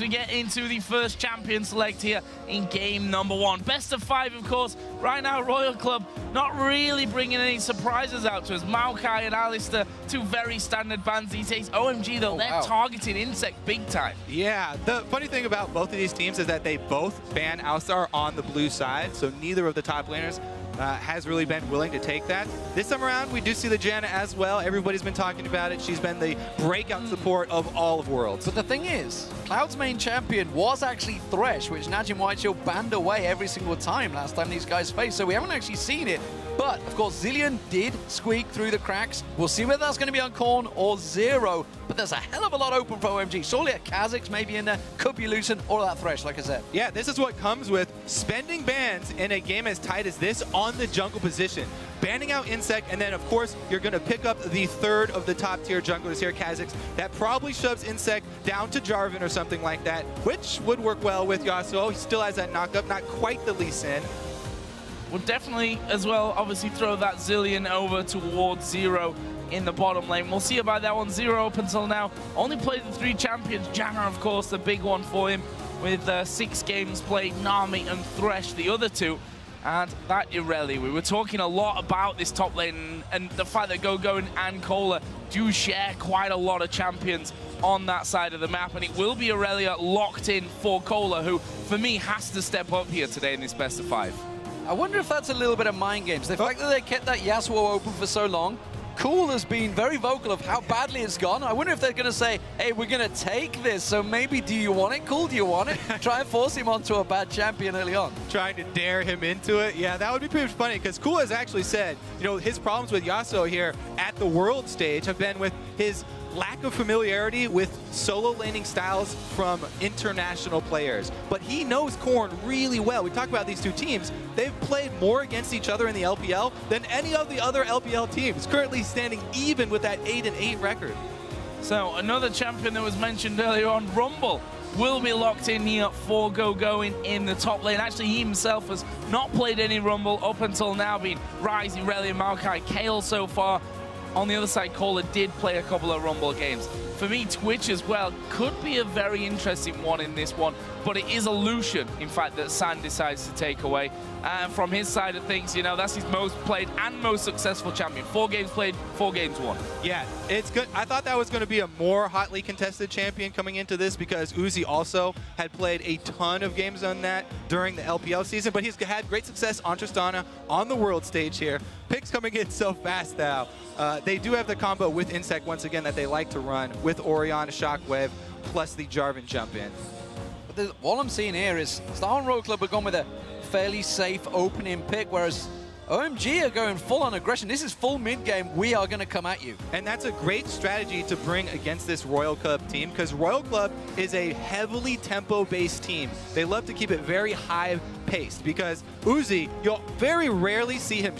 We get into the first champion select here in game number 1. Best of 5, of course. Right now, Royal Club not really bringing any surprises out to us. Maokai and Alistair, two very standard bans these days. OMG, though, they're targeting inSec big time. Yeah, the funny thing about both of these teams is that they both ban Alistar on the blue side, so neither of the top laners has really been willing to take that. This time around, we do see the Janna as well. Everybody's been talking about it. She's been the breakout support of all of Worlds. But the thing is, Cloud's main champion was actually Thresh, which Najim Whiteshield banned away every single time last time these guys faced, so we haven't actually seen it. But, of course, Zilean did squeak through the cracks. We'll see whether that's going to be on Korn or Zero, but there's a hell of a lot open for OMG. Surely a KhaZix maybe in there, could be Lucian or that Thresh, like I said. Yeah, this is what comes with spending bans in a game as tight as this on the jungle position. Banning out inSec, and then, of course, you're going to pick up the third of the top-tier junglers here, KhaZix. That probably shoves inSec down to Jarvan or something like that, which would work well with Yasuo. He still has that knock-up, not quite the Lee Sin. We'll definitely, as well, obviously throw that Zilean over towards Zero in the bottom lane. We'll see about that one. Zero up until now only played the 3 champions. Janna, of course, the big one for him with 6 games played. Nami and Thresh, the other 2. And that Irelia. We were talking a lot about this top lane and the fact that Gogoing and Cola do share quite a lot of champions on that side of the map. And it will be Irelia locked in for Cola, who, for me, has to step up here today in this best of 5. I wonder if that's a little bit of mind games. The fact that they kept that Yasuo open for so long, Cool has been very vocal of how badly it's gone. I wonder if they're going to say, hey, we're going to take this, so maybe do you want it, Cool? Do you want it? Try and force him onto a bad champion early on. Trying to dare him into it. Yeah, that would be pretty funny, because Cool has actually said, you know, his problems with Yasuo here at the world stage have been with his lack of familiarity with solo laning styles from international players. But he knows Korn really well. We talk about these two teams. They've played more against each other in the LPL than any of the other LPL teams, currently standing even with that 8-8 record. So another champion that was mentioned earlier on, Rumble, will be locked in here for Gogoing in the top lane. Actually, he himself has not played any Rumble up until now, being Ryze, Irelia, Maokai, Kale so far. On the other side, Cola did play a couple of Rumble games. For me, Twitch as well could be a very interesting one in this one, but it is a Lucian, in fact, that San decides to take away. And from his side of things, you know, that's his most played and most successful champion. 4 games played, 4 games won. Yeah, it's good. I thought that was going to be a more hotly contested champion coming into this, because Uzi also had played a ton of games on that during the LPL season, but he's had great success on Tristana on the world stage here. Picks coming in so fast now. They do have the combo with inSec once again that they like to run with Orianna, Shockwave, plus the Jarvan jump in. But all I'm seeing here is Star and Royal Club have gone with a fairly safe opening pick, whereas OMG are going full on aggression. This is full mid game. We are going to come at you. And that's a great strategy to bring against this Royal Club team, because Royal Club is a heavily tempo-based team. They love to keep it very high-paced, because Uzi, you'll very rarely see him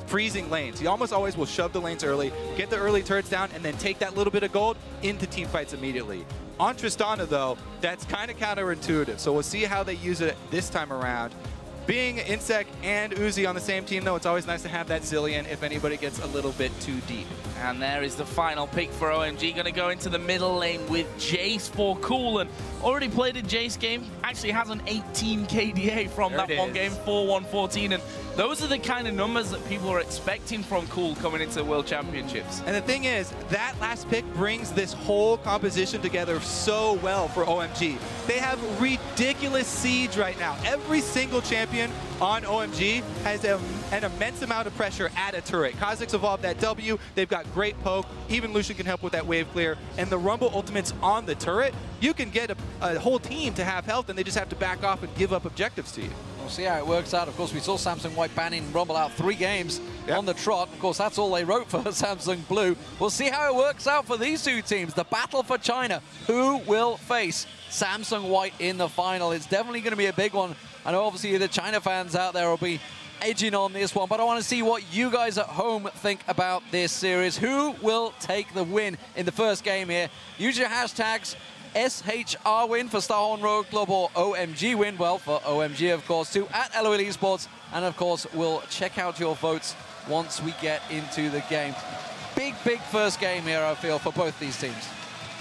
freezing lanes. He almost always will shove the lanes early, get the early turrets down, and then take that little bit of gold into team fights immediately. On Tristana, though, that's kind of counterintuitive, so we'll see how they use it this time around. Being inSec and Uzi on the same team, though, it's always nice to have that Zilean if anybody gets a little bit too deep. And there is the final pick for OMG. Going to go into the middle lane with Jayce for Cool. And already played a Jayce game. Actually has an 18 KDA from that one game, 4-1-14. And those are the kind of numbers that people are expecting from Cool coming into the World Championships. And the thing is, that last pick brings this whole composition together so well for OMG. They have ridiculous siege right now. Every single champion on OMG has an immense amount of pressure at a turret. KhaZix evolved that W. They've got great poke. Even Lucian can help with that wave clear. And the Rumble ultimates on the turret, you can get a whole team to have health, and they just have to back off and give up objectives to you. We'll see how it works out. Of course, we saw Samsung White banning Rumble out 3 games on the trot. Of course, that's all they wrote for Samsung Blue. We'll see how it works out for these two teams. The battle for China. Who will face Samsung White in the final? It's definitely going to be a big one. I know obviously the China fans out there will be edging on this one, but I want to see what you guys at home think about this series. Who will take the win in the first game here? Use your hashtags SHR win for Starhorn Road Club or OMG win, well, for OMG, of course, too, at LOL Esports. And, of course, we'll check out your votes once we get into the game. Big, big first game here, I feel, for both these teams.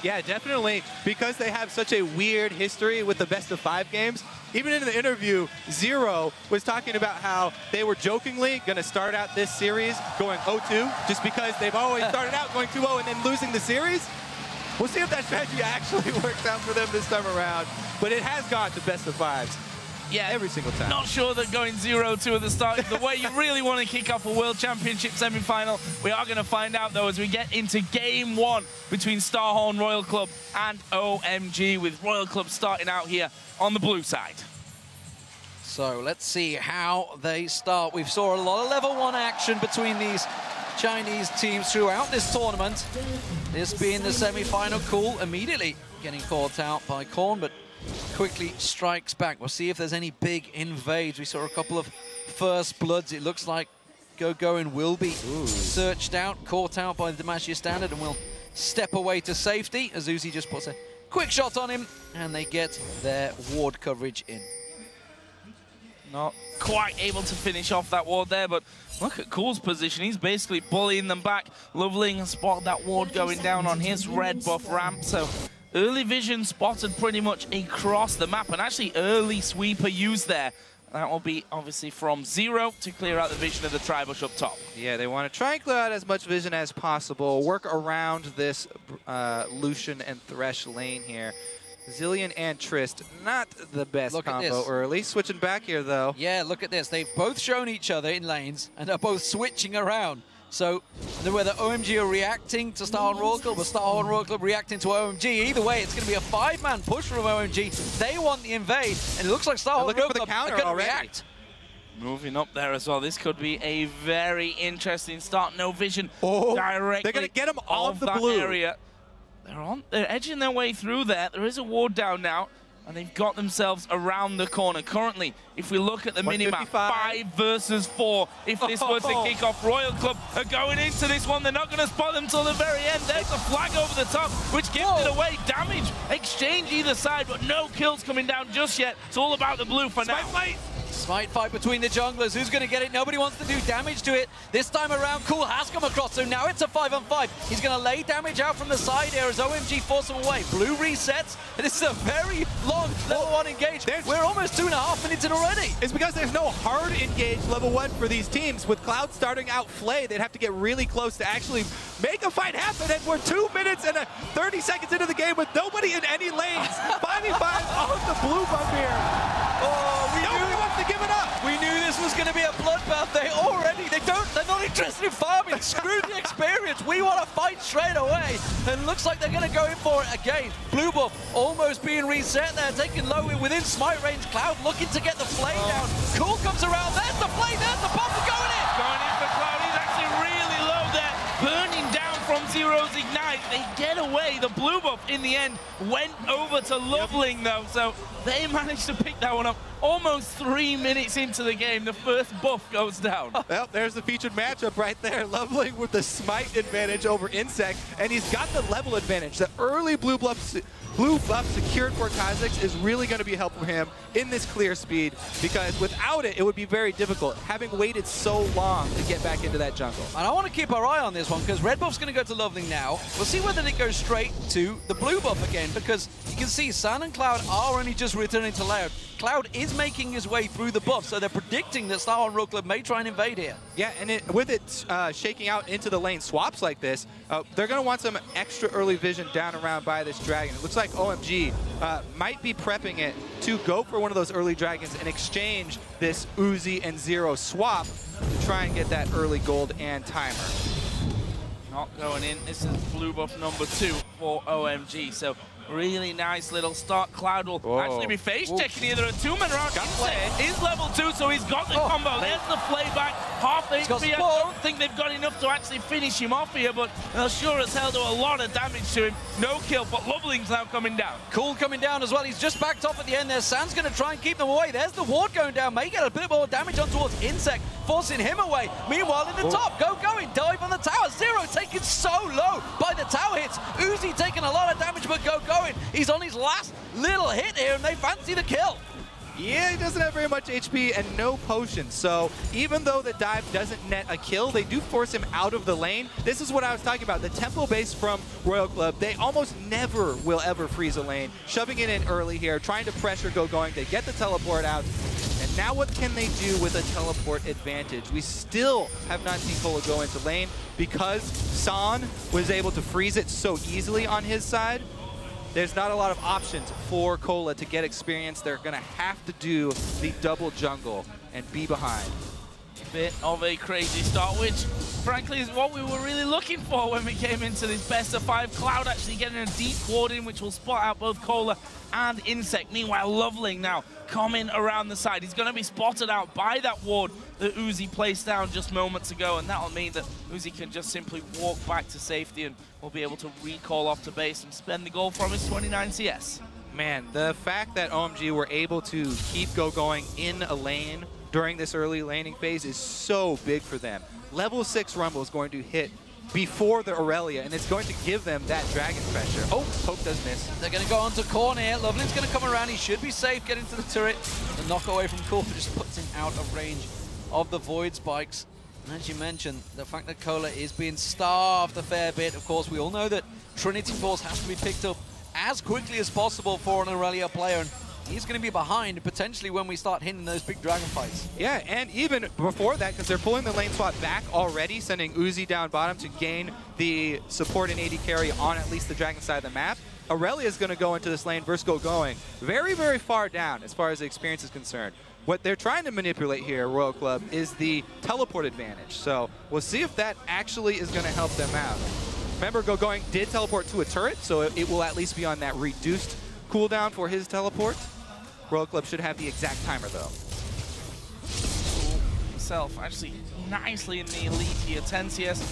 Yeah, definitely, because they have such a weird history with the best-of-5 games. Even in the interview, Zero was talking about how they were jokingly going to start out this series going 0-2, just because they've always started out going 2-0 and then losing the series. We'll see if that strategy actually works out for them this time around. But it has gone to best-of-5s. Yeah, every single time. Not sure that going 0-2 at the start is the way you really want to kick off a World Championship semi-final. We are going to find out, though, as we get into Game 1 between Starhorn Royal Club and OMG, with Royal Club starting out here on the blue side. So let's see how they start. We saw a lot of level 1 action between these Chinese teams throughout this tournament. This being the semi-final. Cool immediately getting caught out by Korn, but quickly strikes back. We'll see if there's any big invades. We saw a couple of first bloods. It looks like Gogoing will be searched out, caught out by the Demacia standard, and will step away to safety as Uzi just puts a quick shot on him, and they get their ward coverage in. Not quite able to finish off that ward there, but look at Cool's position. He's basically bullying them back. LoveLing spotted that ward going down on his red buff ramp, so early vision spotted pretty much across the map, and actually early sweeper used there. That will be obviously from Zero to clear out the vision of the Tribush up top. Yeah, they want to try and clear out as much vision as possible, work around this Lucian and Thresh lane here. Zilean and Trist, not the best combo early. Switching back here, though. Yeah, look at this. They've both shown each other in lanes, and they're both switching around. So whether OMG are reacting to Starhorn Royal Club or Starhorn Royal Club reacting to OMG, either way, it's going to be a 5-man push from OMG. They want the invade, and it looks like Starhorn Royal Club are going to react. Moving up there as well. This could be a very interesting start. No vision directly. They're going to get him off the blue area. They're edging their way through there. There is a ward down now, and they've got themselves around the corner. Currently, if we look at the minimap, 5 versus 4. If this were to kick off, Royal Club are going into this one. They're not going to spot them till the very end. There's a flag over the top, which gives it away. Damage, exchange either side, but no kills coming down just yet. It's all about the blue for now. Smite fight between the junglers. Who's going to get it? Nobody wants to do damage to it. This time around, Cool has come across, so now it's a 5-on-5. He's going to lay damage out from the side here as OMG force him away. Blue resets, and this is a very long level 1 engage. We're almost 2.5 minutes in already. It's because there's no hard engage level 1 for these teams. With Cloud starting out Flay, they'd have to get really close to actually make a fight happen, and we're 2 minutes and 30 seconds into the game with nobody in any lanes. 5v5 on the blue buff here. Nobody wants to give it up. We knew this was going to be a bloodbath. They're not interested in farming. Screw the experience. We want to fight straight away. And it looks like they're going to go in for it again. Blue buff almost being reset there, taking low within smite range. Cloud looking to get the flame down. Cool comes around. There's the flame. There's the buff going in. Going in for Cloud. He's actually really low there. Burning down from Zero's Ignite. They get away. The blue buff in the end went over to LoveLing though. So they managed to pick that one up. Almost 3 minutes into the game, the first buff goes down. Well, there's the featured matchup right there. LoveLing with the smite advantage over inSec, and he's got the level advantage. The early blue buff secured for KhaZix is really going to be helpful for him in this clear speed, because without it, it would be very difficult, having waited so long to get back into that jungle. And I want to keep our eye on this one, because red buff's going to go to LoveLing now. We'll see whether it goes straight to the blue buff again, because you can see San and Cloud are only just returning to Loud. Cloud is making his way through the buff, so they're predicting that Starhorn Royal Club may try and invade here. Yeah, and with it shaking out into the lane swaps like this, they're going to want some extra early vision down around by this dragon. It looks like OMG might be prepping it to go for one of those early dragons and exchange this Uzi and Zero swap to try and get that early gold and timer. Not going in. This is blue buff number 2 for OMG, so really nice little start. Cloud will actually be face checking either a 2-man round. Is level 2, so he's got the combo. There's the play back. Half HP. I don't think they've got enough to actually finish him off here, but they'll sure as hell do a lot of damage to him. No kill, but LoveLing's now coming down. Cool coming down as well. He's just backed off at the end there. San's going to try and keep them away. There's the ward going down. May get a bit more damage on towards inSec, forcing him away. Meanwhile, in the top, Gogoing dive on the tower. Zero taken so low by the tower hits. Uzi taking a lot of damage, but Gogoing, he's on his last little hit here, and they fancy the kill. Yeah, he doesn't have very much HP and no potions. So even though the dive doesn't net a kill, they do force him out of the lane. This is what I was talking about. The tempo base from Royal Club, they almost never will ever freeze a lane. Shoving it in early here, trying to pressure Gogoing. They get the teleport out. And now what can they do with a teleport advantage? We still have not seen Cola go into lane because San was able to freeze it so easily on his side. There's not a lot of options for Cola to get experience. They're going to have to do the double jungle and be behind. Bit of a crazy start, which frankly is what we were really looking for when we came into this best of 5. Cloud actually getting a deep ward in, which will spot out both Cola and inSec. Meanwhile, LoveLing now coming around the side. He's going to be spotted out by that ward that Uzi placed down just moments ago, and that'll mean that Uzi can just simply walk back to safety and will be able to recall off to base and spend the goal from his 29 CS. Man, the fact that OMG were able to keep Gogoing in a lane during this early laning phase is so big for them. Level 6 Rumble is going to hit before the Irelia, and it's going to give them that dragon pressure. Oh, Poke does miss. They're going to go onto corner here. LoveLing's going to come around. He should be safe, get into the turret. The knock away from Corfa just puts him out of range of the Void Spikes. And as you mentioned, the fact that Cola is being starved a fair bit. Of course, we all know that Trinity Force has to be picked up as quickly as possible for an Irelia player. And he's going to be behind potentially when we start hitting those big dragon fights. Yeah, and even before that, because they're pulling the lane swap back already, sending Uzi down bottom to gain the support and AD carry on at least the dragon side of the map. Irelia is going to go into this lane versus Gogoing very, very far down as far as the experience is concerned. What they're trying to manipulate here, Royal Club, is the teleport advantage. So we'll see if that actually is going to help them out. Remember, Gogoing did teleport to a turret, so it will at least be on that reduced cooldown for his teleport. Royal Club should have the exact timer, though. Himself actually nicely in the elite here. 10 CS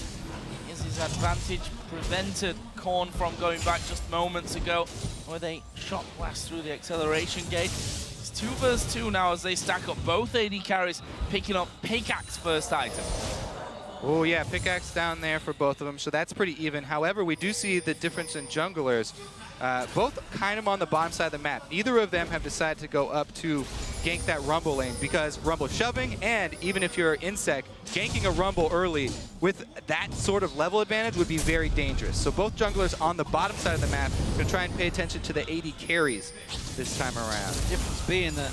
is his advantage. Prevented Korn from going back just moments ago where they shot blast through the acceleration gate. It's 2 versus 2 now as they stack up both AD carries, picking up Pickaxe first item. Oh yeah, Pickaxe down there for both of them, so that's pretty even. However, we do see the difference in junglers. Both kind of on the bottom side of the map. Neither of them have decided to go up to gank that Rumble lane because Rumble shoving, and even if you're inSec, ganking a Rumble early with that sort of level advantage would be very dangerous. So both junglers on the bottom side of the map are going to try and pay attention to the AD carries this time around. The difference being that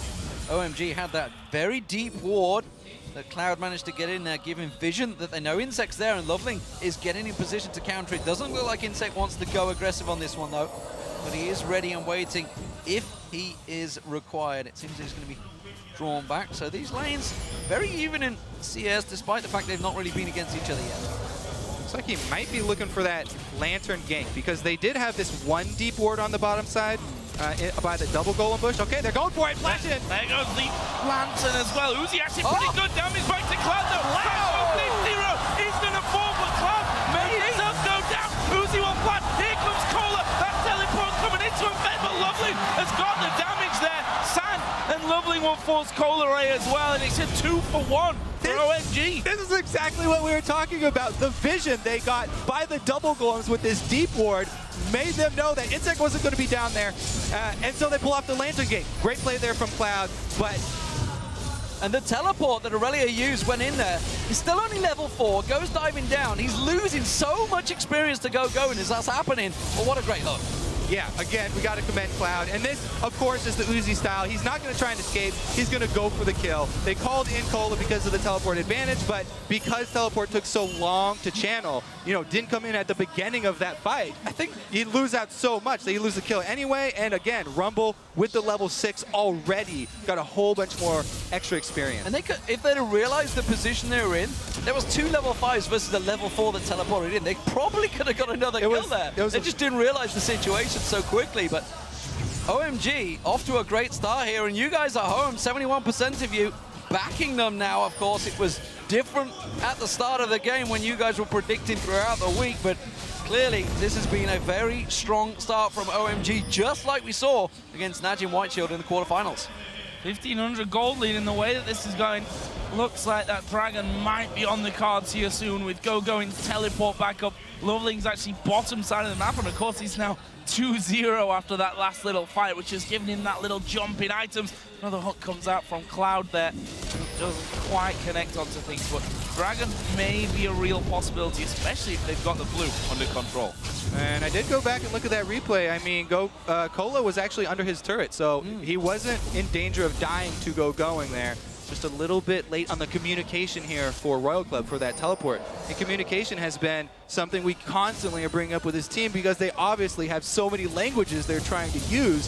OMG had that very deep ward that Cloud managed to get in there, giving vision that they know inSec's there, and LoveLing is getting in position to counter it. Doesn't look like inSec wants to go aggressive on this one, though, but he is ready and waiting if he is required. It seems he's going to be drawn back. So these lanes, very even in CS, despite the fact they've not really been against each other yet. Looks like he might be looking for that Lantern gank, because they did have this one deep ward on the bottom side by the double golem bush. Okay, they're going for it. Flash in. There goes the Lantern as well. Uzi actually pretty good damage back to Cloud though. Wow! Zero is going to fall, but Cloud made himself go down. Uzi will flash. Here comes Cola. That teleport's coming into him, but LoveLing has got the damage there. San and LoveLing will force Cola away as well, and it's a 2 for 1. For OMG. This is exactly what we were talking about. The vision they got by the double golems with this deep ward made them know that inSec wasn't going to be down there. And so they pull off the Lantern gate. Great play there from Cloud, but... And the teleport that Irelia used went in there. He's still only level 4, goes diving down. He's losing so much experience to Gogoing as that's happening. But what a great hook. Yeah, again, we got to commend Cloud. And this, of course, is the Uzi style. He's not going to try and escape. He's going to go for the kill. They called in Cola because of the teleport advantage, but because teleport took so long to channel, you know, didn't come in at the beginning of that fight, I think he'd lose out so much that he'd lose the kill anyway. And again, Rumble with the level 6 already got a whole bunch more extra experience. And they could, if they'd have realized the position they were in, there was 2 level 5s versus a level 4 that teleported in. They probably could have got another kill there. They just didn't realize the situation so quickly. But OMG off to a great start here, and you guys are home. 71% of you backing them now. Of course, it was different at the start of the game when you guys were predicting throughout the week, but clearly this has been a very strong start from OMG, just like we saw against Najim Whiteshield in the quarterfinals. 1,500 gold lead in the way that this is going. Looks like that Dragon might be on the cards here soon with Gogoing to teleport back up. LoveLing's actually bottom side of the map, and of course he's now 2-0 after that last little fight, which has given him that little jump in items. Another hook comes out from Cloud there. Doesn't quite connect onto things, but Dragon may be a real possibility, especially if they've got the blue under control. And I did go back and look at that replay. I mean, Cola was actually under his turret, so he wasn't in danger of dying to Gogoing there. Just a little bit late on the communication here for Royal Club for that teleport. And communication has been something we constantly are bringing up with this team because they obviously have so many languages they're trying to use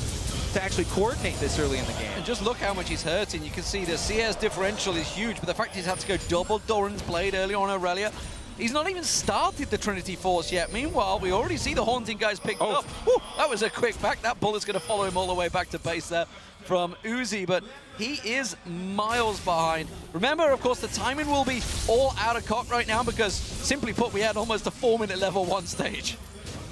to actually coordinate this early in the game. And just look how much he's hurting. You can see the CS differential is huge, but the fact he's had to go double Doran's blade early on Irelia. He's not even started the Trinity Force yet. Meanwhile, we already see the Haunting guys picked up. Whew, that was a quick back. That bullet's going to follow him all the way back to base there from Uzi, but he is miles behind. Remember, of course, the timing will be all out of cock right now because, simply put, we had almost a 4-minute level 1 stage.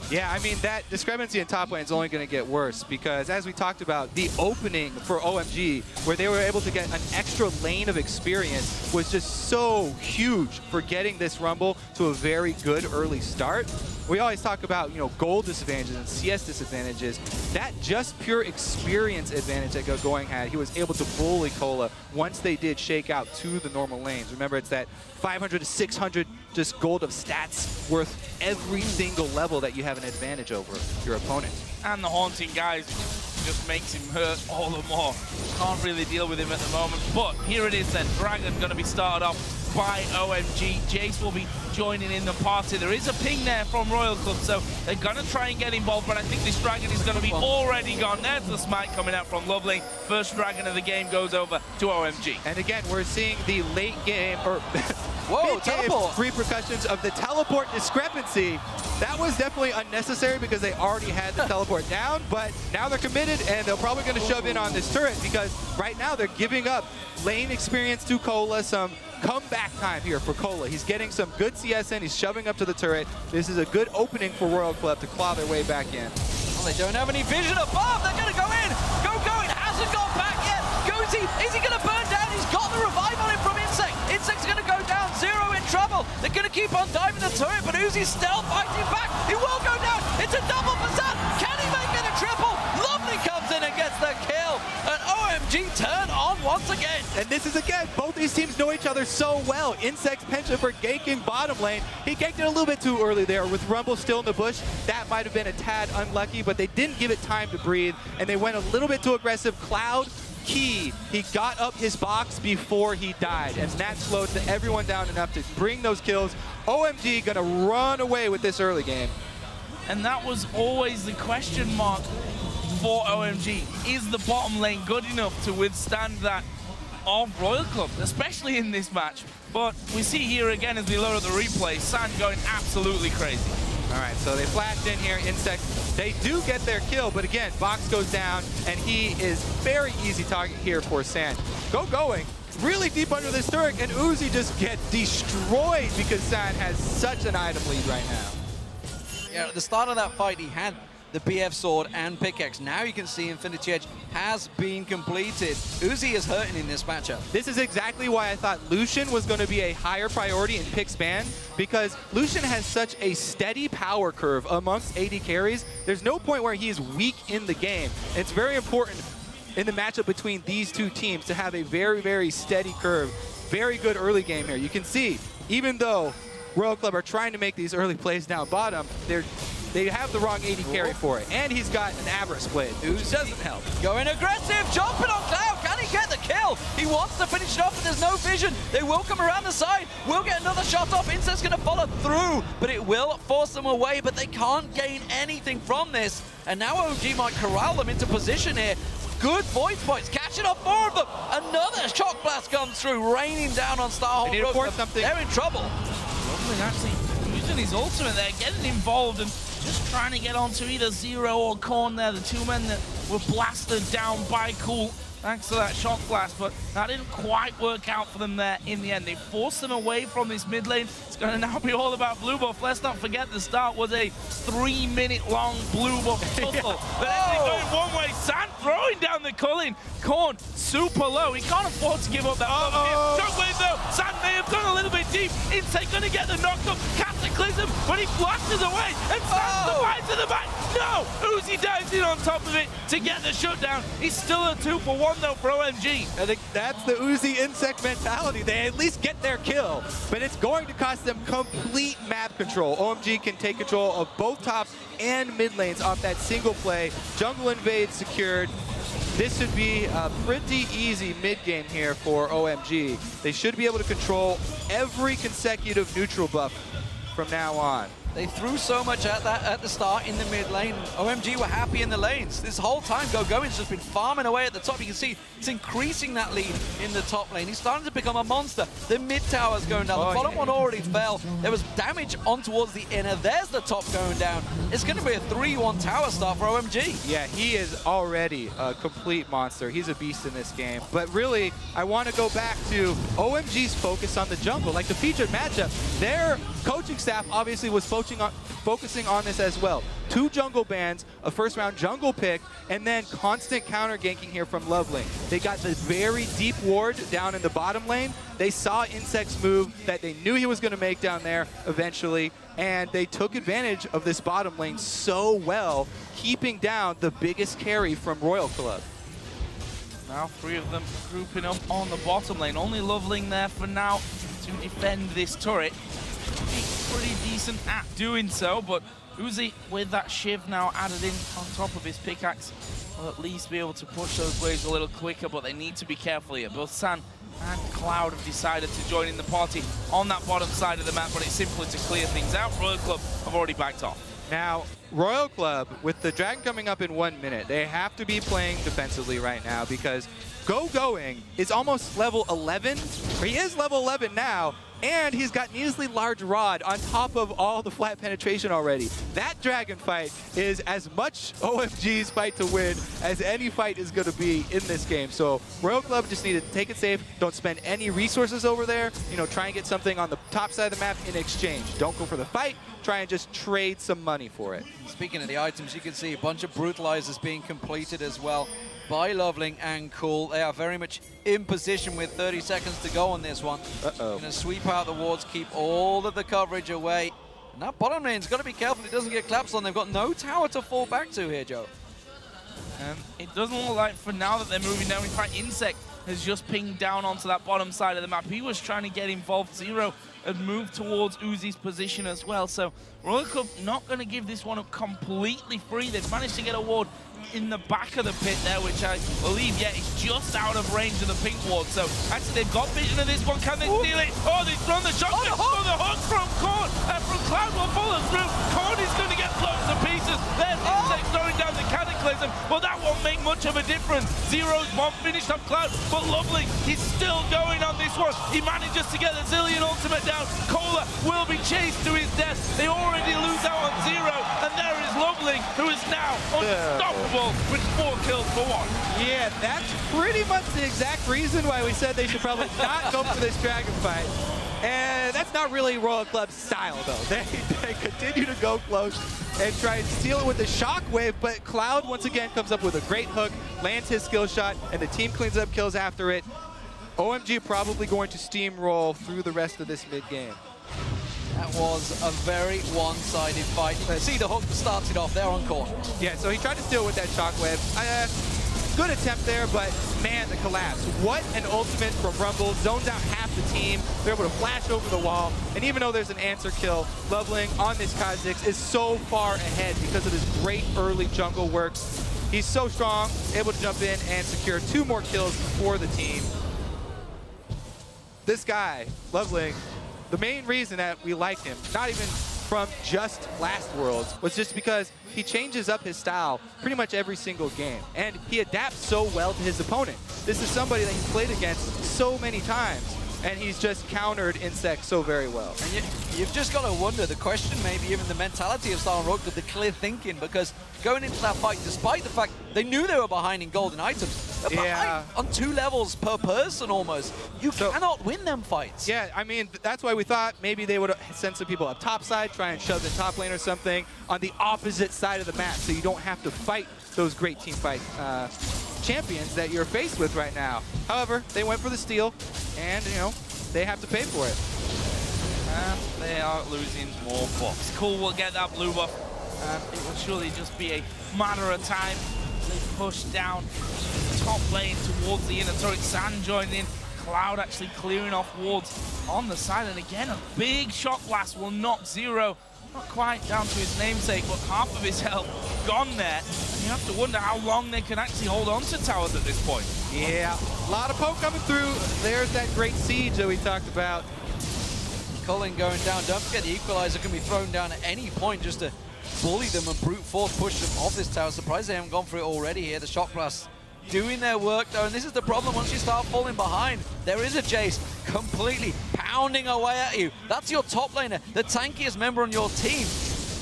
Yeah, I mean, that discrepancy in top lane is only going to get worse because, as we talked about, the opening for OMG, where they were able to get an extra lane of experience, was just so huge for getting this Rumble to a very good early start. We always talk about, you know, gold disadvantages and CS disadvantages. That just pure experience advantage that Gogoing had, he was able to bully Cola once they did shake out to the normal lanes. Remember, it's that 500 to 600 just gold of stats worth every single level that you have an advantage over your opponent. And the Haunting guys just makes him hurt all the more. Can't really deal with him at the moment. But here it is then. Dragon going to be started off by OMG. Jayce will be joining in the party. There is a ping there from Royal Club, so they're going to try and get involved, but I think this Dragon is going to be already gone. There's the smite coming out from LoveLing. First Dragon of the game goes over to OMG. And again, we're seeing the late game, or whoa, teleport repercussions of the teleport discrepancy. That was definitely unnecessary because they already had the teleport down, but now they're committed and they're probably going to shove in on this turret because right now they're giving up lane experience to Cola, some comeback time here for Cola. He's getting some good CS in, he's shoving up to the turret. This is a good opening for Royal Club to claw their way back in. Well, they don't have any vision above, they're going to go in. Gogoing hasn't got back yet. Goosey, is he going to burn down? He's got the revive on him from inSec. inSec's going to go down, Zero in trouble. They're going to keep on diving the turret, but Uzi's still fighting back. He will go down. It's a double for Zan. Can he make it a triple? LoveLing comes in and gets the kill. And OMG turn on once again. And this is, again, both these teams know each other so well. inSec's penchant for ganking bottom lane. He ganked it a little bit too early there. With Rumble still in the bush, that might have been a tad unlucky, but they didn't give it time to breathe, and they went a little bit too aggressive. Cloud, key. He got up his box before he died, and that slowed everyone down enough to bring those kills. OMG gonna run away with this early game. And that was always the question mark for OMG. Is the bottom lane good enough to withstand that of Royal Club, especially in this match? But we see here again as we load up the replay, San going absolutely crazy. All right, so they flashed in here, inSec. They do get their kill, but again, box goes down, and he is very easy target here for San. Gogoing really deep under this turret, and Uzi just get destroyed because San has such an item lead right now. Yeah, at the start of that fight, he had the BF sword and pickaxe. Now you can see Infinity Edge has been completed. Uzi is hurting in this matchup. This is exactly why I thought Lucian was going to be a higher priority in pick's ban, because Lucian has such a steady power curve amongst AD carries. There's no point where he is weak in the game. It's very important in the matchup between these two teams to have a very, very steady curve. Very good early game here. You can see, even though Royal Club are trying to make these early plays down bottom, they have the wrong AD carry for it. And he's got an Avarice blade, which doesn't help. Going aggressive, jumping on Cloud. Can he get the kill? He wants to finish it off, but there's no vision. They will come around the side. We'll get another shot off. inSec's going to follow through, but it will force them away, but they can't gain anything from this. And now OMG might corral them into position here. Good void points, catching up more of them. Another shock blast comes through, raining down on Starhawk. They're in trouble. LoveLing actually using his ultimate there, getting involved and just trying to get onto either Zero or Korn there. The two men that were blasted down by Cool. thanks to that shock blast, but that didn't quite work out for them there in the end. They forced them away from this mid lane. It's going to now be all about blue buff. Let's not forget the start was a 3-minute-long blue buff tussle. But actually going one way, San throwing down the culling. Korn super low. He can't afford to give up that buff. Shockwave though, San may have gone a little bit deep. inSec going to get the knock-up. Cataclysm, but he flashes away, and San's the fight to the back. No! Uzi dives in on top of it to get the shutdown. He's still a 2-for-1 though for OMG. I think that's the Uzi inSec mentality. They at least get their kill, but it's going to cost them complete map control. OMG can take control of both top and mid lanes off that single play. Jungle invade secured. This should be a pretty easy mid game here for OMG. They should be able to control every consecutive neutral buff from now on. They threw so much at that at the start in the mid lane. OMG were happy in the lanes. This whole time, Gogoing's just been farming away at the top. You can see it's increasing that lead in the top lane. He's starting to become a monster. The mid tower's going down. The bottom one already fell. There was damage on towards the inner. There's the top going down. It's going to be a 3-1 tower start for OMG. Yeah, he is already a complete monster. He's a beast in this game. But really, I want to go back to OMG's focus on the jungle. Like the featured matchup, their coaching staff obviously was focusing on this as well. 2 jungle bans, a first-round jungle pick, and then constant counter ganking here from LoveLing. They got the very deep ward down in the bottom lane. They saw inSec's move that they knew he was going to make down there eventually, and they took advantage of this bottom lane so well, keeping down the biggest carry from Royal Club. Now 3 of them grouping up on the bottom lane. Only LoveLing there for now to defend this turret. Pretty decent at doing so, but Uzi with that shiv now added in on top of his pickaxe will at least be able to push those waves a little quicker, but they need to be careful here. Both San and Cloud have decided to join in the party on that bottom side of the map, but it's simply to clear things out. Royal Club have already backed off. Now, Royal Club, with the Dragon coming up in 1 minute, they have to be playing defensively right now because Gogoing is almost level 11, or he is level 11 now, and he's got Measly Large Rod on top of all the flat penetration already. That Dragon fight is as much OMG's fight to win as any fight is going to be in this game. So Royal Club just need to take it safe. Don't spend any resources over there. You know, try and get something on the top side of the map in exchange. Don't go for the fight. Try and just trade some money for it. Speaking of the items, you can see a bunch of brutalizers being completed as well by LoveLing and Cool. They are very much in position with 30 seconds to go on this one. Going to sweep out the wards, keep all of the coverage away. And that bottom lane's got to be careful it doesn't get collapsed on. They've got no tower to fall back to here, Joe. It doesn't look like for now that they're moving down. In fact, inSec has just pinged down onto that bottom side of the map. He was trying to get involved. Zero had moved towards Uzi's position as well. So Royal Club not going to give this one up completely free. They've managed to get a ward in the back of the pit there, which I believe, yeah, is just out of range of the pink ward. So actually, they've got vision of this one. Can they steal it? Oh, they've thrown the shot. The hook from Korn. From Cloud will follow through. Korn is going to get blown to pieces. There's inSec throwing down the Cataclysm. Well, that won't make much of a difference. Zero's bomb finished up Cloud, but LoveLing, he's still going on this one. He manages to get the Zilean ultimate down. Cola will be chased to his death. They already lose out on Zero, and there is LoveLing, who is now unstoppable with 4 kills for 1. Yeah, that's pretty much the exact reason why we said they should probably not go for this Dragon fight. And that's not really Royal Club's style, though. They continue to go close and try and steal it with the shockwave, but Cloud once again comes up with a great hook, lands his skill shot, and the team cleans up kills after it. OMG probably going to steamroll through the rest of this mid-game. That was a very one-sided fight. You can see the hook that starts it off there on Korn. Yeah, so he tried to steal with that shockwave. Good attempt there, but man, the collapse. What an ultimate from Rumble. Zones out half the team. They're able to flash over the wall. And even though there's an answer kill, LoveLing on this KhaZix is so far ahead because of his great early jungle work. He's so strong, able to jump in and secure 2 more kills for the team. This guy, LoveLing, the main reason that we like him, not even from just last Worlds, was just because he changes up his style pretty much every single game. And he adapts so well to his opponent. This is somebody that he's played against so many times. and he's just countered inSec so very well. And you've just got to wonder, the question, maybe even the mentality of Star and Rogue, the clear thinking, because going into that fight, despite the fact they knew they were behind in golden items, they're behind on 2 levels per person almost. You cannot win them fights. Yeah, I mean, that's why we thought maybe they would send some people up top side, try and shove the top lane or something on the opposite side of the map so you don't have to fight those great team fight champions that you're faced with right now. However, they went for the steal, and, you know, they have to pay for it. And they are losing more buffs. Cool will get that blue buff. It will surely just be a matter of time. They push down top lane towards the inner turret. Sand joined in. Cloud actually clearing off wards on the side. And again, a big shock blast will knock Zero. Not quite down to his namesake, but half of his health gone there. And you have to wonder how long they can actually hold on to towers at this point. Yeah, a lot of poke coming through. There's that great siege that we talked about. Culling going down. Don't forget the equalizer can be thrown down at any point just to bully them and brute force push them off this tower. Surprised they haven't gone for it already here. The shock blast doing their work though, and this is the problem. Once you start falling behind, there is a Jayce completely pounding away at you. That's your top laner, the tankiest member on your team.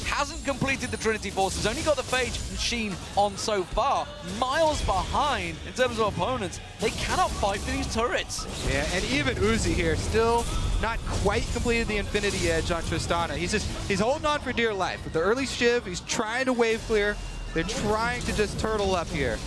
Hasn't completed the Trinity Forces, only got the Phage machine on so far. Miles behind in terms of opponents. They cannot fight for these turrets. Yeah, and even Uzi here still not quite completed the Infinity Edge on Tristana. He's holding on for dear life. With the early Shiv, he's trying to wave clear. They're trying to just turtle up here.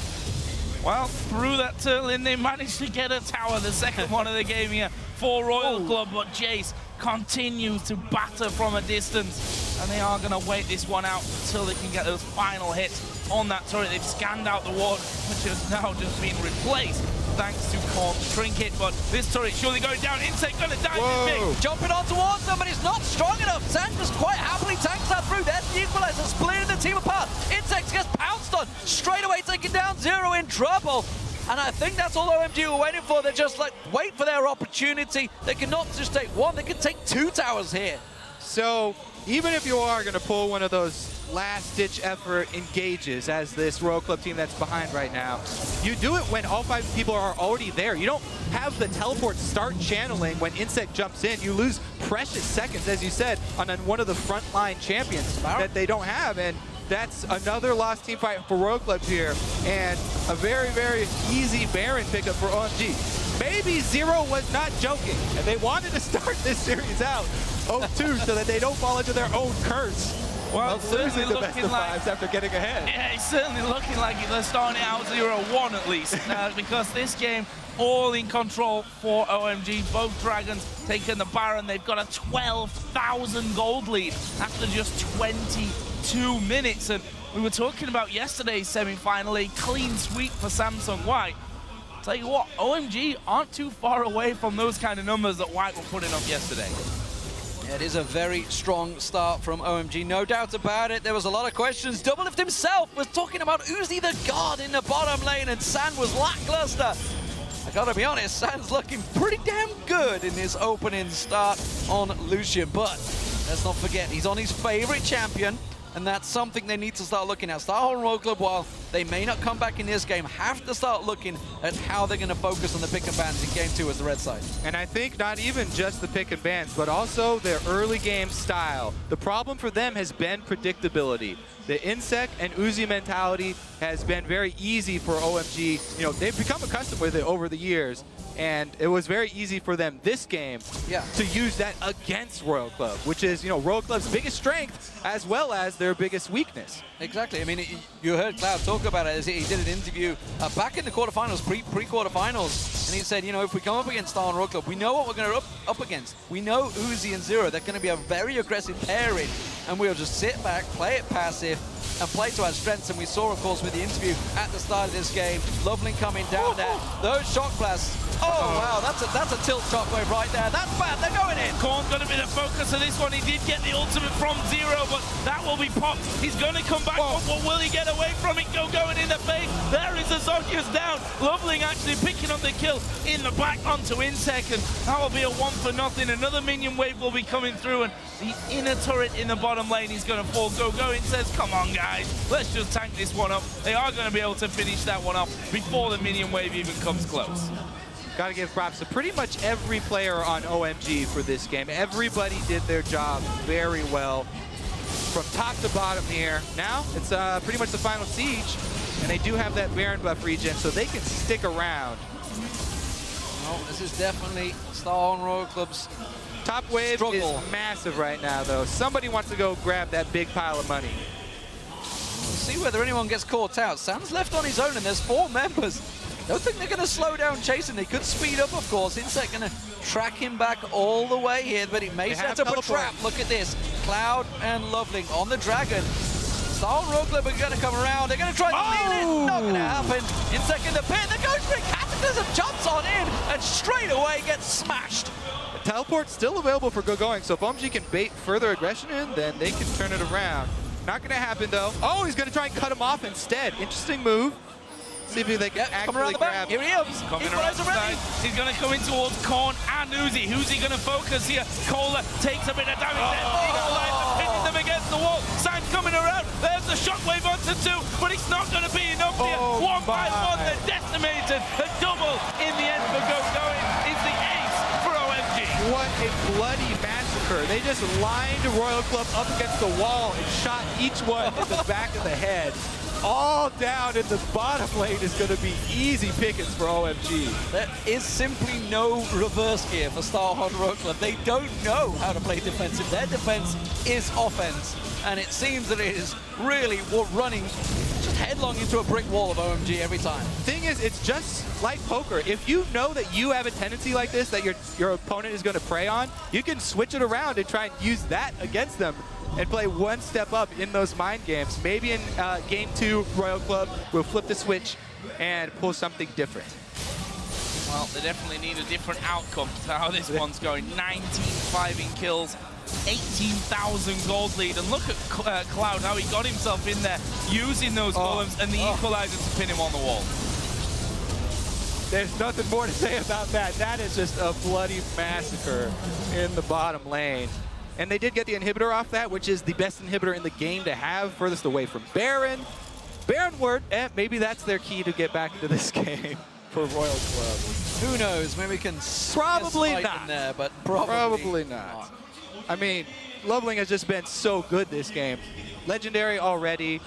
Well, through that turtle in, they managed to get a tower, the second one of the game here for Royal Club, but Jayce continues to batter from a distance, and they are going to wait this one out until they can get those final hits on that turret. They've scanned out the ward, which has now just been replaced thanks to Corp's Trinket, but this turret surely going down. inSec gonna die this big. Jumping on towards them, but it's not strong enough. Sand just quite happily tanks that through. There's the equalizer, splitting the team apart. inSec gets pounced on, straight away taking down Zero in trouble. And I think that's all OMG were waiting for. They're just like, wait for their opportunity. They cannot just take one, they can take 2 towers here. So even if you are gonna pull one of those last-ditch effort engages as this Royal Club team that's behind right now, you do it when all 5 people are already there. You don't have the teleport start channeling when inSec jumps in. You lose precious seconds, as you said, on one of the frontline champions that they don't have, and that's another lost team fight for Royal Club here, and a very, very easy Baron pickup for OMG. Maybe Zero was not joking, and they wanted to start this series out 0-2 so that they don't fall into their own curse. Well, certainly the best of fives after getting ahead. Yeah, it's certainly looking like they're starting out 0-1 at least, because this game all in control for OMG. Both Dragons taking the Baron. They've got a 12,000 gold lead after just 22 minutes. And we were talking about yesterday's semi-final, a clean sweep for Samsung White. Tell you what, OMG aren't too far away from those kind of numbers that White were putting up yesterday. It is a very strong start from OMG, no doubt about it. There was a lot of questions. Doublelift himself was talking about Uzi the God in the bottom lane, and Sand was lackluster. I gotta be honest, Sand's looking pretty damn good in his opening start on Lucian, but let's not forget, he's on his favorite champion, and that's something they need to start looking at. Starhole and Royal Club, while they may not come back in this game, have to start looking at how they're going to focus on the pick and bans in game 2 as the red side. And I think not even just the pick and bans, but also their early game style. The problem for them has been predictability. The inSec and Uzi mentality has been very easy for OMG. You know, they've become accustomed with it over the years, and it was very easy for them this game to use that against Royal Club, which is, you know, Royal Club's biggest strength as well as their biggest weakness. Exactly. I mean, you heard Cloud talk about it as he did an interview back in the quarterfinals, pre-quarterfinals, and he said, you know, if we come up against Star and Royal Club, we know what we're going to up against. We know Uzi and Zero. They're going to be a very aggressive pairing, and we'll just sit back, play it passive, and play to our strengths. And we saw, of course, with the interview at the start of this game, LoveLing coming down there. Those shock blasts. Oh, wow, that's a tilt shockwave right there. That's bad, they're going in. Korn's going to be the focus of this one. He did get the ultimate from Zero, but that will be popped. He's going to come back, but will he get away from it? Going in the face. There is Azorius down. LoveLing actually picking up the kill in the back onto inSec, and that will be a 1-for-0. Another minion wave will be coming through, and the inner turret in the bottom lane is going to fall. Gogoing says, come on, guys, let's just tank this one up. They are going to be able to finish that one off before the minion wave even comes close. Got to give props to pretty much every player on OMG for this game. Everybody did their job very well from top to bottom here. Now it's pretty much the final siege, and they do have that Baron buff regen, so they can stick around. Well, this is definitely Star Royal Club's top wave struggle. Is massive right now, though. Somebody wants to go grab that big pile of money. We'll see whether anyone gets caught out. Sam's left on his own, and there's 4 members. Don't think they're going to slow down chasing. They could speed up, of course. inSec going to track him back all the way here, but he may set up a trap. Look at this. Cloud and LoveLing on the Dragon. Star Royal Club are going to come around. They're going to try to lead it. Not going to happen. inSec in the pit. They're going for it. KhaZix jumps on in and straight away gets smashed. Teleport's still available for Gogoing, so if OMG can bait further aggression in, then they can turn it around. Not going to happen, though. Oh, he's going to try and cut him off instead. Interesting move. See if they can actually grab. Here he is. Coming around the side. He's going to come in towards Korn and Uzi. Who's he going to focus here? Kohler takes a bit of damage. Pinning them against the wall. Sam's coming around. There's the shockwave onto 2, but it's not going to be enough here. 1 by 1, they're decimated. A double in the end for Gogoing. It's the ace for OMG. What a bloody massacre. They just lined Royal Club up against the wall and shot each one in the back of the head. All down in the bottom lane is going to be easy pickings for OMG. There is simply no reverse gear for Star Royal Club. They don't know how to play defensive. Their defense is offense, and it seems that it is really running just headlong into a brick wall of OMG every time. Thing is, it's just like poker. If you know that you have a tendency like this that your opponent is going to prey on, you can switch it around and try and use that against them and play one step up in those mind games. Maybe in game 2, Royal Club will flip the switch and pull something different. Well, they definitely need a different outcome to how this one's going. 19-5 in kills, 18,000 gold lead. And look at Cloud, how he got himself in there, using those golems and the equalizer to pin him on the wall. There's nothing more to say about that. That is just a bloody massacre in the bottom lane. And they did get the inhibitor off that, which is the best inhibitor in the game to have, furthest away from Baron. Baron word, maybe that's their key to get back into this game for Royal Club. Who knows? Maybe we can probably not. There, but probably not. I mean, LoveLing has just been so good this game. Legendary already.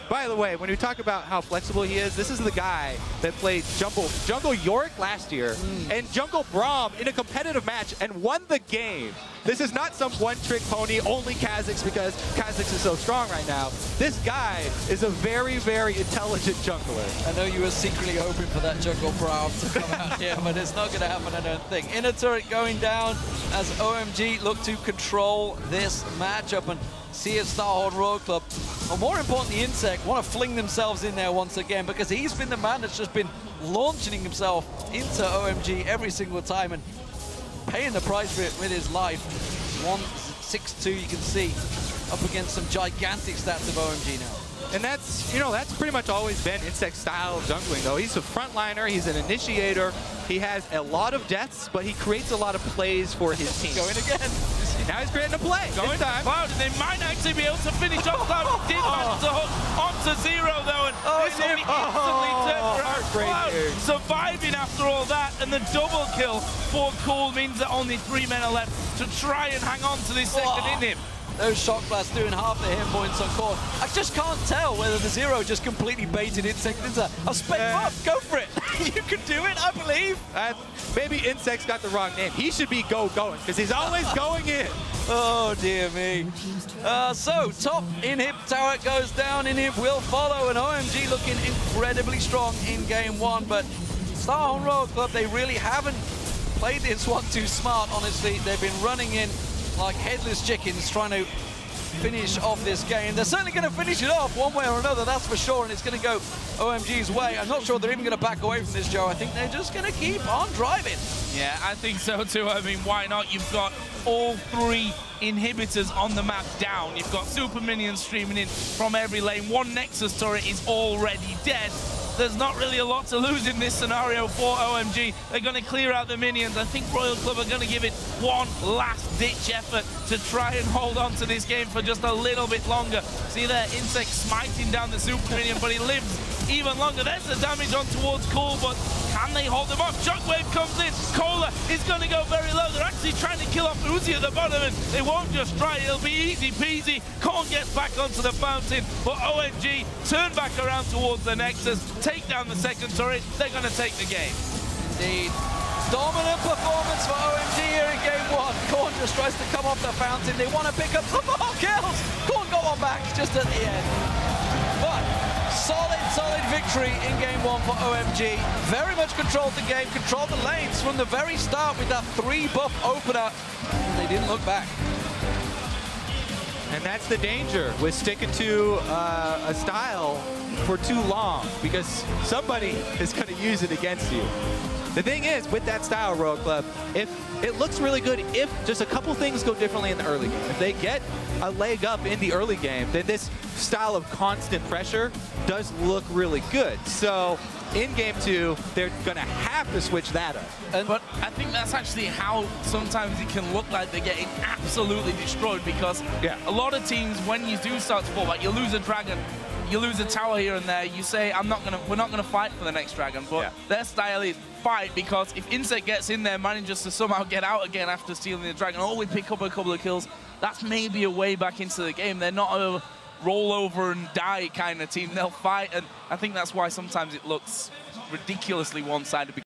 By the way, when we talk about how flexible he is, this is the guy that played Jungle Yorick last year and Jungle Braum in a competitive match and won the game. This is not some one-trick pony, only KhaZix because KhaZix is so strong right now. This guy is a very, very intelligent jungler. I know you were secretly hoping for that Jungle Braum to come out here, but it's not going to happen, I don't think. Inner turret going down as OMG look to control this matchup and see if Star Royal Club, or more importantly, inSec, want to fling themselves in there once again because he's been the man that's just been launching himself into OMG every single time and paying the price for it with his life. 1-6-2, you can see, up against some gigantic stats of OMG now. And that's, you know, that's pretty much always been inSec's style of jungling, though. He's a frontliner, he's an initiator, he has a lot of deaths, but he creates a lot of plays for his team. Going again. Now he's creating a play. Going to Cloud, and they might actually be able to finish off Cloud. Did manage to hook onto 0, though, and this will be instantly turned around. Cloud surviving after all that, and the double kill for Cool means that only 3 men are left to try and hang on to this second in him. Those shock blasts doing half the hit points on Korn. I just can't tell whether the 0 just completely baited inSec into. I'll spec up, go for it. You can do it, I believe. Maybe inSec's got the wrong name. He should be Gogoing because he's always going in. Oh dear me. So top inhib tower goes down, inhib will follow, and OMG looking incredibly strong in game 1, but Star Royal Club, they really haven't played this one too smart, honestly. They've been running in like headless chickens trying to finish off this game. They're certainly going to finish it off one way or another, that's for sure, and it's going to go OMG's way. I'm not sure they're even going to back away from this, Joe. I think they're just going to keep on driving. Yeah, I think so too. I mean, why not? You've got all 3 inhibitors on the map down. You've got super minions streaming in from every lane. 1 Nexus turret is already dead. There's not really a lot to lose in this scenario for OMG. They're going to clear out the minions. I think Royal Club are going to give it one last-ditch effort to try and hold on to this game for just a little bit longer. See there, inSec smiting down the super minion, but he lives even longer. There's the damage on towards Cool, but can they hold them off? Shockwave comes in. Cola is going to go very low. They're actually trying to kill off Uzi at the bottom, and they won't just try. It'll be easy peasy. Korn gets back onto the fountain, but OMG turn back around towards the Nexus, take down the second turret. They're going to take the game. Indeed. Dominant performance for OMG here in game one. Korn just tries to come off the fountain. They want to pick up some more kills. Korn got one back just at the end. But solid victory in game one for OMG. Very much controlled the game, controlled the lanes from the very start with that 3-buff opener. And they didn't look back. And that's the danger with sticking to a style for too long, because somebody is going to use it against you. The thing is, with that style, Royal Club, if it looks really good if just a couple things go differently in the early game. If they get a leg up in the early game, then this style of constant pressure does look really good. So in game two, they're going to have to switch that up. But I think that's actually how sometimes it can look like they're getting absolutely destroyed, because a lot of teams, when you do start to fall back, you lose a dragon, you lose a tower here and there, you say, we're not gonna fight for the next dragon. But their style is fight, because if inSec gets in there, manages to somehow get out again after stealing the dragon, or we pick up a couple of kills, that's maybe a way back into the game. They're not a roll over and die kind of team. They'll fight, and I think that's why sometimes it looks ridiculously one-sided.